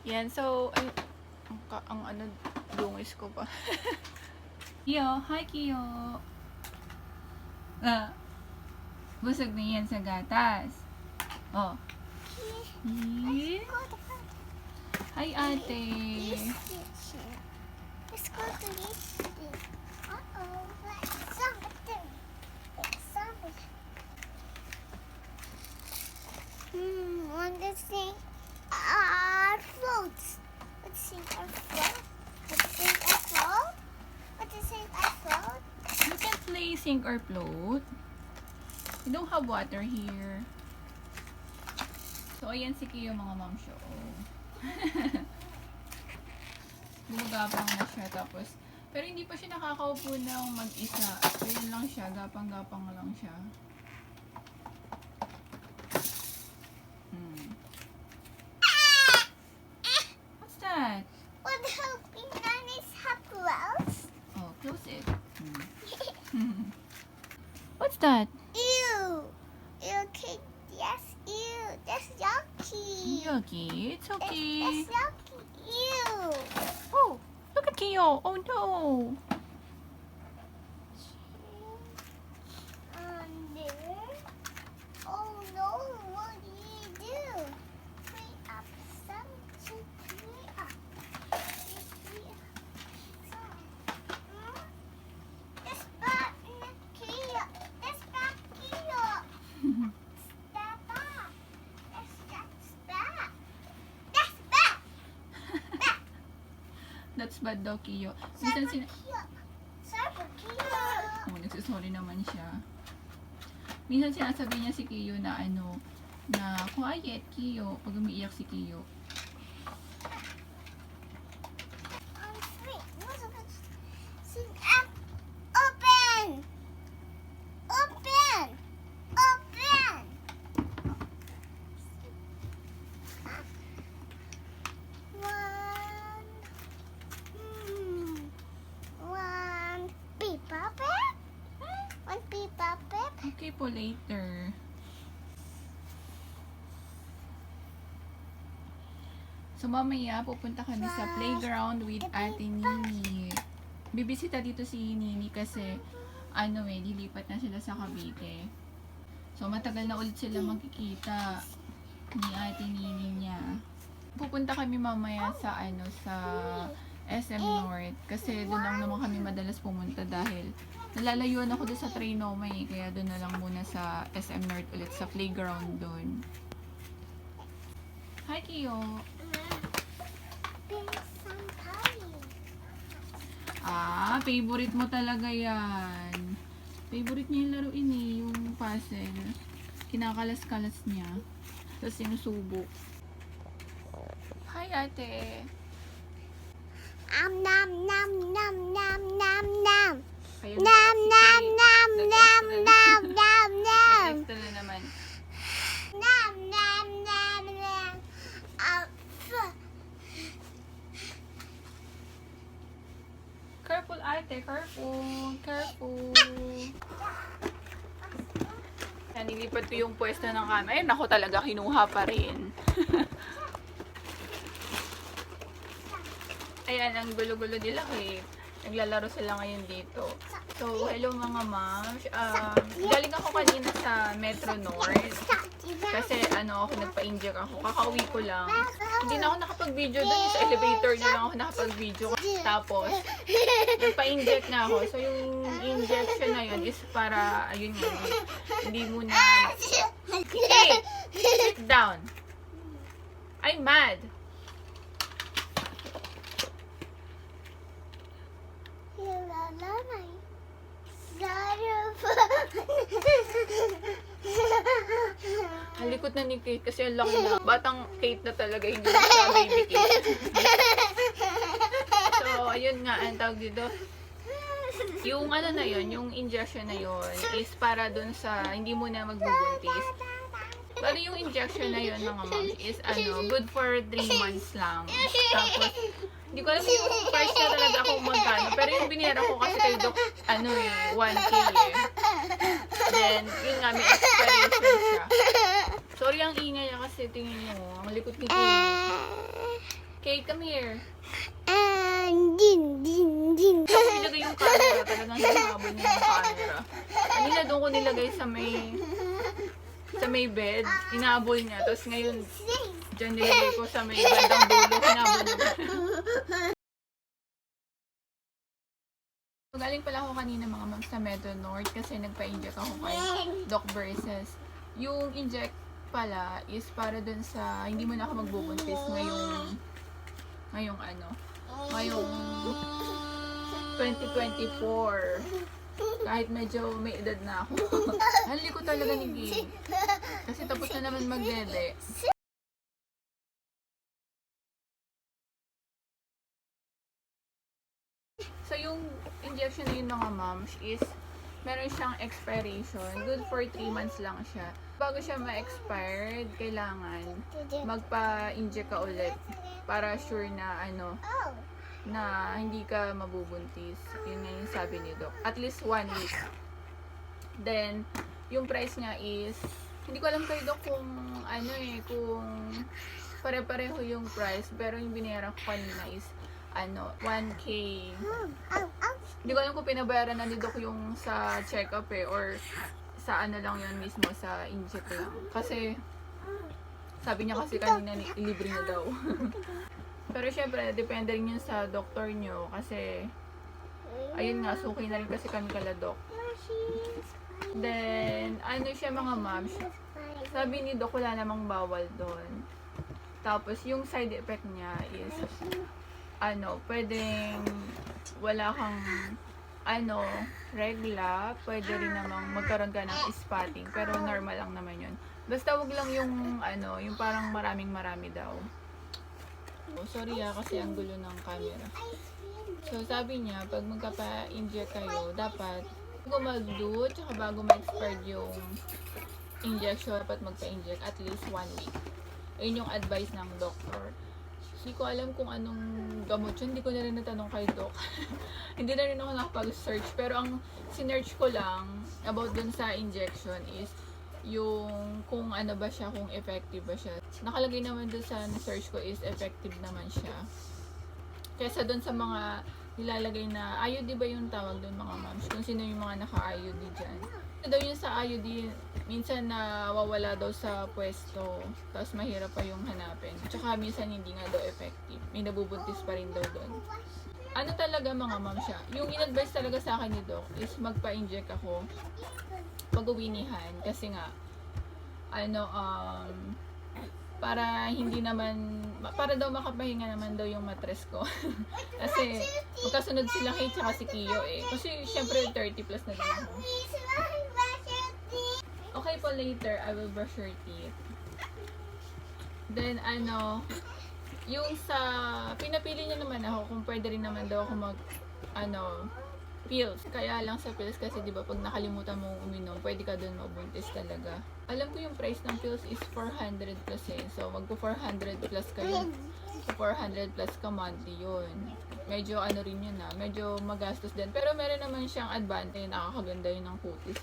Yan, so, ay, ang ano, dungis ko pa. Kiyo, hi Kiyo! Busog na yan sa gatas. Oh. Hi ate! Let's go to this. Uh-oh, it's something. It's something. Want to sing our floats. Let's sing our float. Let's sing our float. Let's sing our float. You can play sink or float. We don't have water here. So, ayan si Kiyo mga ma'am show. Gumagapang na siya tapos, pero hindi pa siya nakakaupo ng mag-isa. So, yun lang siya. Gapang-gapang lang siya. What's that? What helping on is Hopwells? Oh, close it. What's that? Ew. Okay. Yes, ew. That's yucky. Yucky. It's okay. That's yucky. Ew. Oh, look at Kiyo. Oh no. There. Oh no, what do you do? Clean up some to clean up. This back Kia. This back Kia. Step back. That's back. That's back. Back. That's bad daw, Kiyo. Cyber Minsan Kia. Cyber Kia. oh, nagsasorry naman siya. Minsan sinasabi niya si Kiyo na ano, na quiet, Kiyo, pag umiiyak si Kiyo. Wait, sing up. Open. Open. Open. One. One paper bag. One paper bag. Okay po, later. So, mamaya, pupunta kami sa playground with Ate Nini. Bibisita dito si Nini kasi, ano lilipat na sila sa Cavite. So, matagal na ulit sila magkikita ni Ate Nini niya. Pupunta kami mamaya sa, sa SM North. Kasi doon lang naman kami madalas pumunta dahil nalalayuan ako doon sa Trinoma kaya doon na lang muna sa SM North ulit sa playground doon. Hi Kiyo! Pink some pie. Ah, favorite mo talaga yan. Favorite niya yung laruin yung puzzle. Kinakalas-kalas niya. Tapos sinusubok. Hi ate! Nam nam nam nam nam nam nam. Ayun, Nam si nam Kay. nam nam nam nam nam. Nag-extra na naman. Nam nam nam nam. Careful ate, careful. Careful. Nilipat ko yung pwesto ng camera. Ayun, ako talaga kinuha pa rin. Ayan, ang gulo-gulo nila eh. Naglalaro sila ngayon dito. So, hello mga moms. Galing ako kanina sa Metro North. Kasi ako, nagpa-inject ako. Kakauwi ko lang. Hindi na ako nakapag-video doon. Sa elevator na lang ako nakapag-video. Tapos, nagpa-inject na ako. So, yung injection na yun is para, ayun nga, hindi mo na... Hey! Sit down! I'm mad! Ang likot na ni Kate kasi ang laki na. Batang Kate na talaga, hindi na siya baby Kate. So, ayun nga, ang tawag dito. Yung na yun, yung injection na yun, is para dun sa hindi mo na magbubuntis. Bali yung injection na yun mga moms is good for 3 months lang. Tapos, hindi ko alam yung price na talaga kung magkano. Pero yung binira ko kasi kay Doc, 1K eh. Then, yun nga, may expiration siya. Sorry ang ingay niya kasi tingin nyo, ang likot ni Kate. Kate, come here. And din. Nilagay yung camera. Talagang hinabol niya yung camera. Kanina doon ko nilagay sa may bed. Inabol niya. Tapos ngayon, dyan nilagay ko sa may bandang dulo. Hinabol niya. Galing pala ako kanina mga ma'am sa Metro North kasi nagpa-inject ako kay Doc Versus. Yung inject pala is para dun sa hindi mo na ako magbubuntis ngayong 2024. Kahit medyo may edad na ako. Hali ko talaga ni Gay. Kasi tapos na naman magdede. So yung injection na yun mga moms is meron siyang expiration. Good for 3 months lang siya. Bago siya ma-expired, kailangan magpa-inject ka ulit para sure na na hindi ka mabubuntis. Yun nga yung sabi ni Doc. At least 1 week. Then, yung price niya is, hindi ko alam kay Doc kung kung pare-pareho yung price. Pero yung binayaran ko kanina is 1K. Hindi ko alam kung pinabayaran na ni Doc yung sa check-up or sa lang yun mismo, sa inject lang. Kasi, sabi niya kasi kanina libre niya daw. Pero syempre, depende rin yun sa doktor nyo kasi, ayun nga, suki na rin kasi kami kala Doc. Then, siya mga moms, sabi ni Doc wala namang bawal doon. Tapos, yung side effect niya is, pwedeng wala kang regla, pwede rin namang magkaroon ka ng spotting, pero normal lang naman yun. Basta wag lang yung yung parang marami daw. Oh, sorry kasi ang gulo ng camera. So sabi niya, pag magkapa-inject kayo, dapat bago mag-do, tsaka bago ma-expire yung injection, dapat magpa-inject at least 1 week. Ayun yung advice ng doctor. Hindi ko alam kung anong gamot yun. Hindi ko na rin natanong kay Doc. Hindi na rin ako nakapag-search. Pero ang sinearch ko lang about dun sa injection is yung kung ba siya, kung effective ba siya. Nakalagay naman dun sa search ko is effective naman siya. Kesa dun sa mga nilalagay na IUD ba yung tawag dun mga moms? Kung sino yung mga naka-IUD dyan. Daw yun sa IUD, minsan nawawala daw sa pwesto, tapos mahirap pa yung hanapin. Tsaka minsan hindi nga daw effective. May nabubuntis pa rin daw doon. Talaga mga ma'am siya? Yung in-advise talaga sa akin ni Doc is magpa-inject ako pag-uwinihan. Kasi nga, para hindi naman, para daw makapahinga naman daw yung matres ko. Kasi magkasunod sila kay tsaka si Kiyo Kasi syempre 30 plus na din ako. Okay po, later I will brush your teeth. Then yung sa pinapili niya naman ako kung pwede rin naman daw ako mag pills. Kaya lang sa pills kasi 'di ba pag nakalimutan mo uminom, pwede ka doon mabuntis talaga. Alam ko yung price ng pills is 400 plus So magpo 400 plus kayo. 400 plus ka monthly yun. Medyo rin yun medyo magastos din. Pero meron naman siyang advantage, nakakaganda yun ng kutis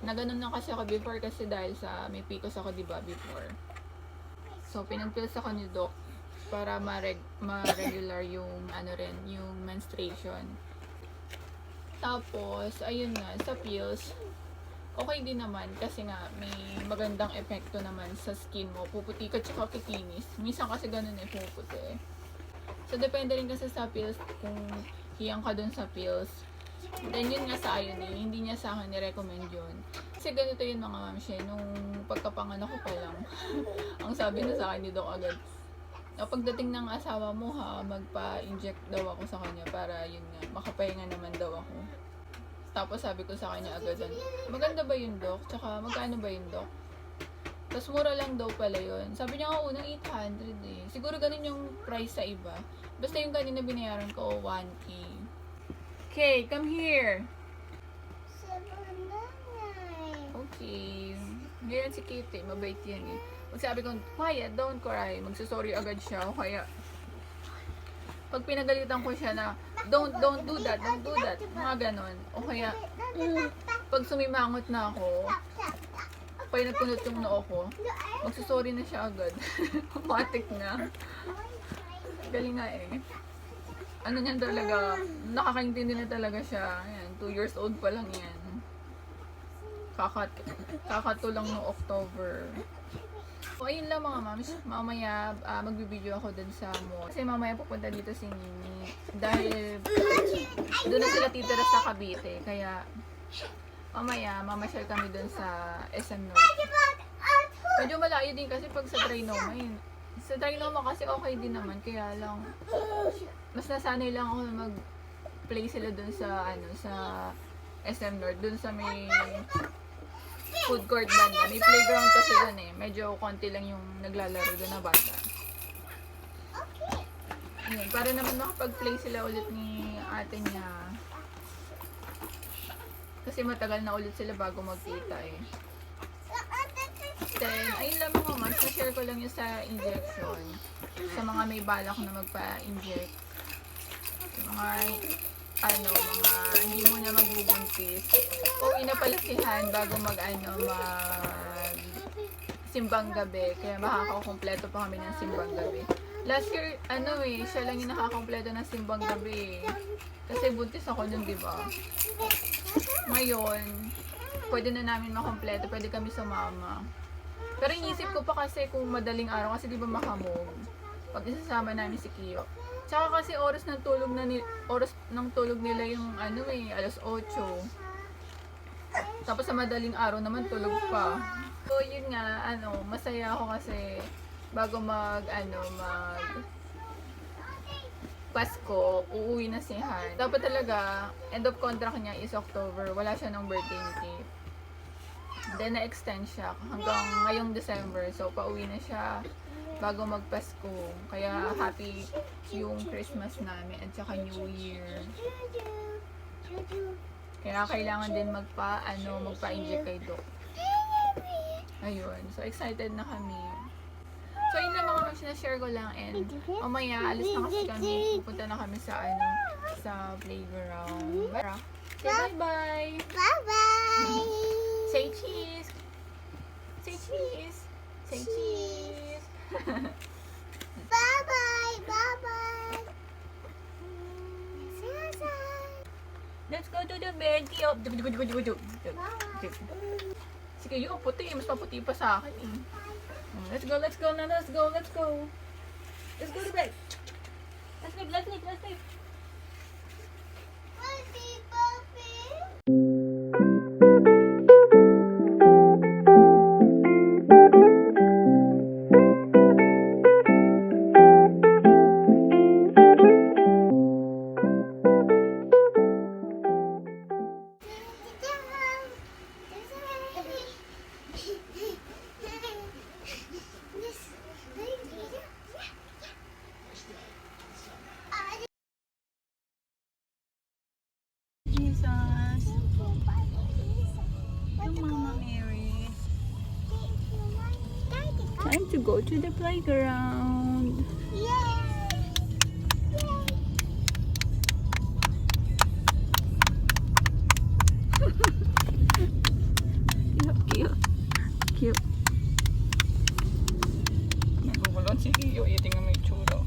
Na ganun lang kasi ako before kasi dahil sa may PCOS ako 'di ba before. So pinang-pills ako ni Doc para ma-regular yung yung menstruation. Tapos ayun nga sa pills okay din naman kasi nga may magandang epekto naman sa skin mo. Puputi ka tsaka kikinis. Minsan kasi ganun puputi. So depende rin kasi sa pills kung hiyang ka dun sa pills. Then yun nga sa IUD, hindi niya sa akin ni-recommend yun. Kasi ganito yun mga mamshe, nung pagkapanganak ko pa lang, ang sabi na sa akin ni Doc agad, pagdating ng asawa mo magpa-inject daw ako sa kanya para yun nga, makapahinga naman daw ako. Tapos sabi ko sa kanya agad, maganda ba yun Doc? Tsaka magkano ba yun Doc? Tapos mura lang daw pala yun. Sabi niya nga unang 800 Siguro ganun yung price sa iba. Basta yung kanina binayaran ko, 1K. Okay, come here. Okay. Ngayon si Kitty, mabait yan Pag sabi ko, quiet, don't cry, magsasorry agad siya. O kaya, pag pinagalitan ko siya na, don't do that, mga ganon. O kaya, pag sumimangot na ako, pag nagkunot yung noo ko, magsasorry na siya agad. Matik na. Galing nga eh. Ano niyan talaga, nakakaintindi na talaga siya. Ayan, 2 years old pa lang yan. Kakatulang no October. So, ayun lang mga moms. Mamaya, magbibideo ako dun sa mall. Kasi mamaya pupunta dito si Nini. Dahil, doon na sila titira sa Cavite. Kaya, mamaya, mamasyal kami dun sa SM North. Medyo malayo din kasi pag sa Trinoma yun. Sa Trinoma kasi okay din naman. Kaya lang, mas nasanay lang ako na mag-play sila dun sa, sa SM North. Dun sa may food court banda. May playground kasi doon eh. Medyo konti lang yung naglalaro doon na bata. Yun, para naman makapag-play sila ulit ni ate niya. Kasi matagal na ulit sila bago magkita eh. Then, ayun lang mga moms, na-share ko lang yung sa injection. Sa mga may balak na magpa-inject. Mga hindi mo na magbubuntis. Uwi na pala si Han bago mag simbang gabi. Kaya makakakompleto pa kami ng simbang gabi. Last year, siya lang yung nakakompleto ng simbang gabi eh. Kasi buntis ako nun, diba? Ngayon, pwede na namin makompleto. Pwede kami sumama. Pero inisip ko pa kasi kung madaling araw, kasi diba makamog. Pag isasama namin si Kiyo. Tsaka kasi oras ng tulog nila yung alas 8. Tapos sa madaling araw naman tulog pa. So yun nga, masaya ako kasi bago mag Pasko, uuwi na si Han. Dapat talaga, end of contract niya is October. Wala siya ng birthday ni Kate. Then na-extend siya hanggang ngayong December. So pauwi na siya bago magpasko. Kaya happy yung Christmas namin at saka New Year. Kaya kailangan din magpa-inject kay Doc. Ayun. So excited na kami. So yun lang mga sinashare ko lang and mamaya alis na kasi kami. Pupunta na kami sa sa playground. Say bye-bye. Bye-bye. Say cheese. Say cheese. Say cheese. Bye-bye. Bye-bye. Let's go to the bed. Kiyo. Sige, yung puti. Mas maputi pa sa akin eh. Let's go na. Let's go. Let's go to bed. Let's sleep. Puppy, puppy. Jesus. Yung Mama Mary. Time to go to the playground. Cute. Nagugulon si Iyo. Tingnan mo yung tsura.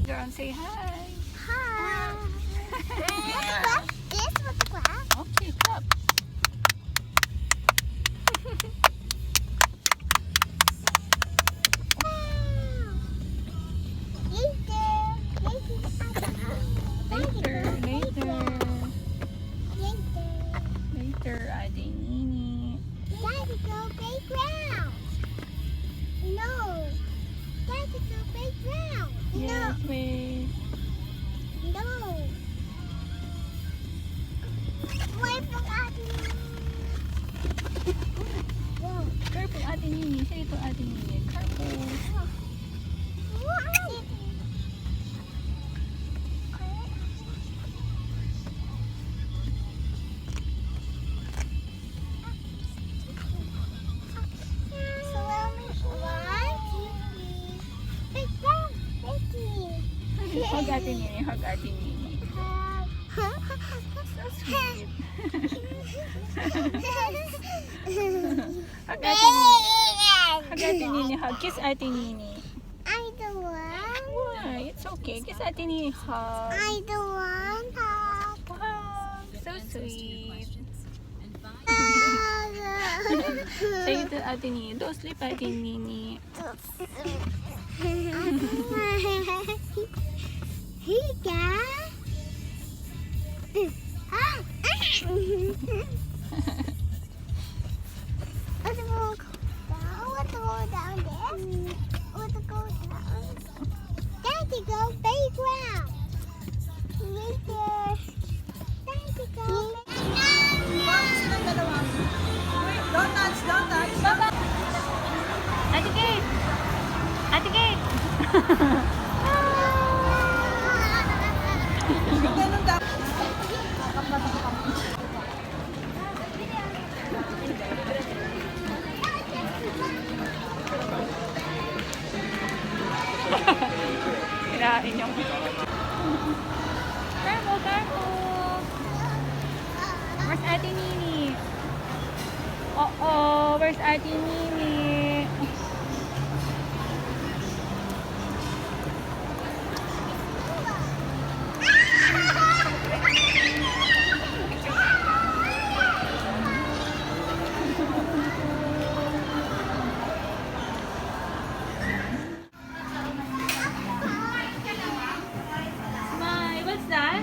John, say hi. Hi. This was the glass. Okay, clap. Later, Ate Nini. Daddy, go playground. No. Daddy, go playground. Yes, wait. No. Wait for Daddy. No. Careful, Ate Nini. Say ito, Ate Nini. Careful. Hug Ate Nini. Hug Ate Nini. So sweet. Hug Ate Nini. Hug Ate Nini, hug. Kiss Ate Nini. I don't want. Why? It's okay. Kiss Ate Nini, hug. I don't want hug. Wow, so sweet. Say it to Ate Nini. Don't sleep, Ate Nini. Hey, guys. Let's go down. Let's go down there. Let's go down. Daddy, go playground. Right there. Daddy, go. Don't touch, don't touch. Ate Kate! Ate Kate! Ganun dapat. Kinain yung... Careful, careful! Where's Ate Nini? Uh-oh, where's Ate Nini? Smile, what's that?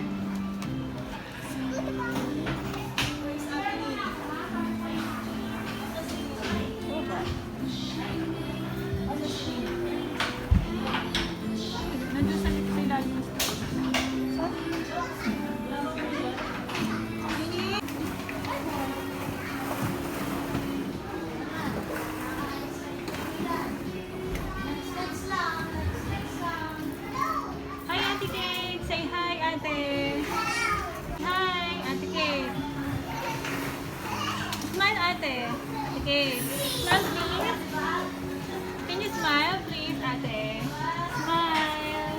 Nandun sa ilalim ng Hi, Ate Kate! Say hi, Ate! Hi, Ate Kate! Smile, Ate! Ate Kate! Smile, please! Can you smile, please, Ate? Smile!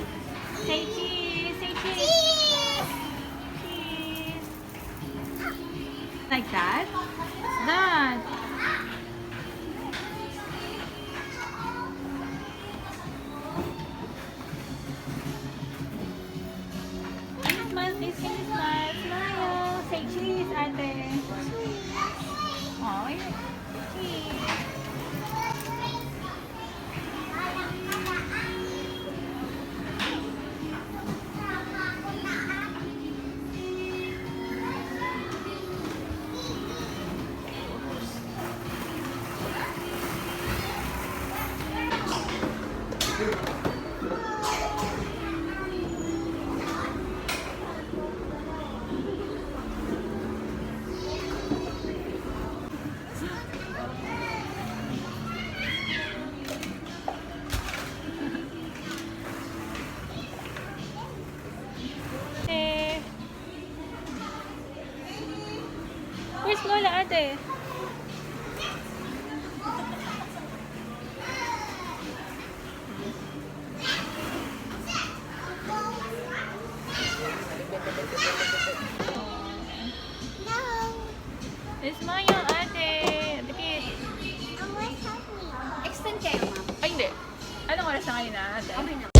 Say cheese! Say cheese! Cheese! Like that? What's that? Can you smile, please? Can you smile? Smile! Say cheese, Ate! Oh, cheese! Eh. Where's Lola, Ate? No. It's Maya, Ate. Dikit. Oh, what's happening? Extend kayo, ma'am. Ay, hindi. Anong oras na ngayon, Ate? Okay na.